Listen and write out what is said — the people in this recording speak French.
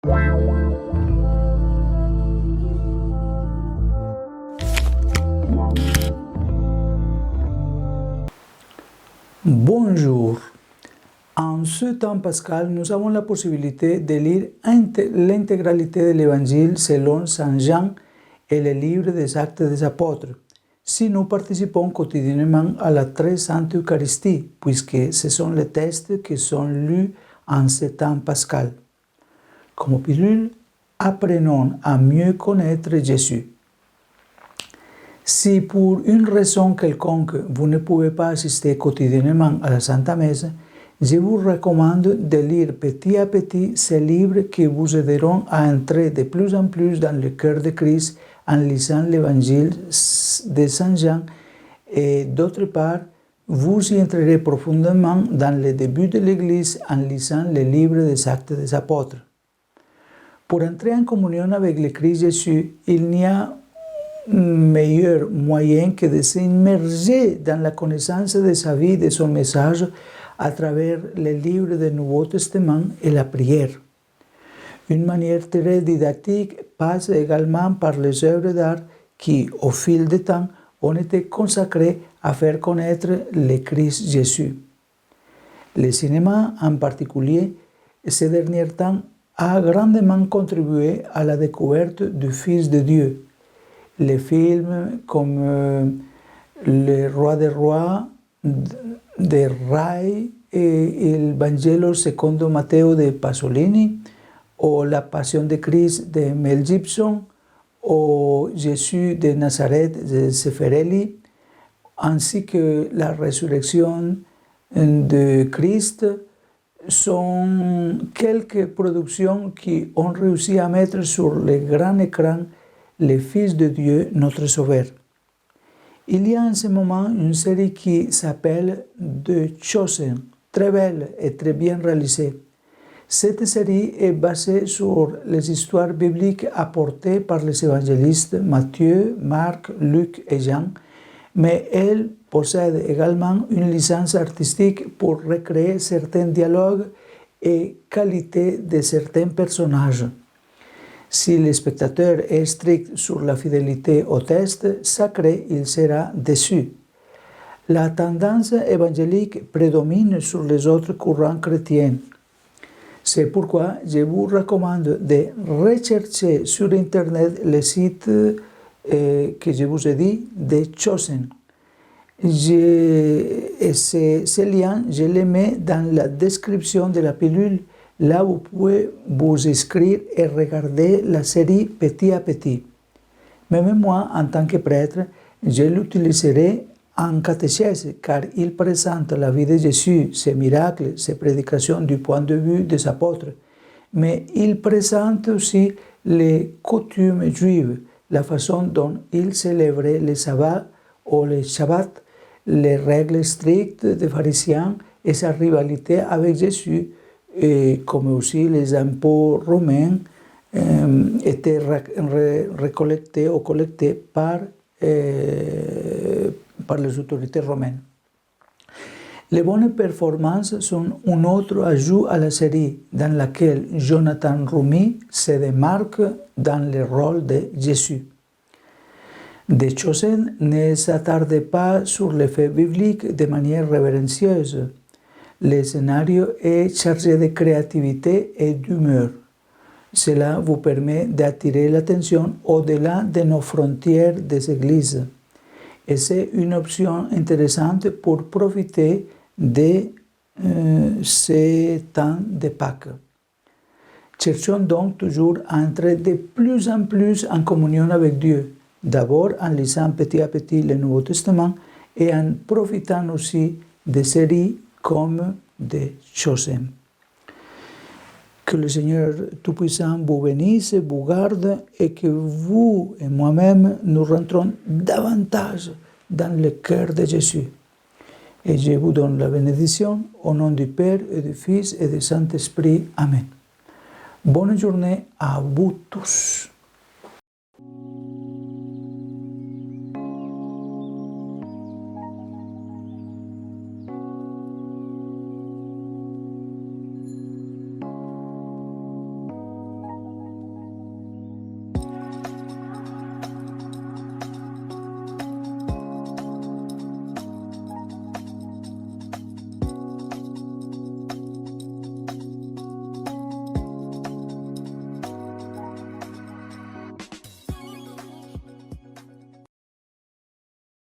Bonjour. En ce temps pascal, nous avons la possibilité de lire l'intégralité de l'Évangile selon Saint Jean et le livre des Actes des Apôtres, si nous participons quotidiennement à la très sainte Eucharistie, puisque ce sont les textes qui sont lus en ce temps pascal. Comme pilule, apprenons à mieux connaître Jésus. Si pour une raison quelconque vous ne pouvez pas assister quotidiennement à la Sainte Messe, je vous recommande de lire petit à petit ces livres qui vous aideront à entrer de plus en plus dans le cœur de Christ en lisant l'Évangile de Saint Jean et d'autre part, vous y entrerez profondément dans le début de l'Église en lisant le livre des Actes des Apôtres. Pour entrer en communion avec le Christ Jésus, il n'y a meilleur moyen que de s'immerger dans la connaissance de sa vie, de son message, à travers les livres du Nouveau Testament et la prière. Une manière très didactique passe également par les œuvres d'art qui, au fil du temps, ont été consacrées à faire connaître le Christ Jésus. Le cinéma, en particulier, ces derniers temps, a grandement contribué à la découverte du Fils de Dieu. Les films comme Le Roi des Rois de Rai et Il Vangelo secondo Matteo de Pasolini, ou La Passion de Christ de Mel Gibson, ou Jésus de Nazareth de Zeffirelli, ainsi que La Résurrection de Christ, sont quelques productions qui ont réussi à mettre sur le grand écran le Fils de Dieu, notre Sauveur. Il y a en ce moment une série qui s'appelle The Chosen, très belle et très bien réalisée. Cette série est basée sur les histoires bibliques apportées par les évangélistes Matthieu, Marc, Luc et Jean, mais elle possède également une licence artistique pour recréer certains dialogues et qualités de certains personnages. Si le spectateur est strict sur la fidélité au texte sacré, il sera déçu. La tendance évangélique prédomine sur les autres courants chrétiens. C'est pourquoi je vous recommande de rechercher sur Internet le site que je vous ai dit, The Chosen. Ces liens, je les mets dans la description de la pilule. Là, vous pouvez vous inscrire et regarder la série petit à petit. Même moi, en tant que prêtre, je l'utiliserai en catéchèse car il présente la vie de Jésus, ses miracles, ses prédications du point de vue des apôtres. Mais il présente aussi les coutumes juives, la façon dont il célébrait les sabbats ou les shabbats, les règles strictes des pharisiens et sa rivalité avec Jésus, et comme aussi les impôts romains étaient récoltés ou collectés par les autorités romaines. Les bonnes performances sont un autre ajout à la série, dans laquelle Jonathan Rumi se démarque dans le rôle de Jésus. The Chosen ne s'attarde pas sur les faits bibliques de manière révérencieuse. Le scénario est chargé de créativité et d'humeur. Cela vous permet d'attirer l'attention au-delà de nos frontières des églises. Et c'est une option intéressante pour profiter de ces temps de Pâques. Cherchons donc toujours à entrer de plus en plus en communion avec Dieu, d'abord en lisant petit à petit le Nouveau Testament et en profitant aussi des séries comme The Chosen. Que le Seigneur Tout-Puissant vous bénisse, vous garde et que vous et moi-même nous rentrons davantage dans le cœur de Jésus. Et je vous donne la bénédiction au nom du Père et du Fils et du Saint-Esprit. Amen. Bonne journée à vous tous.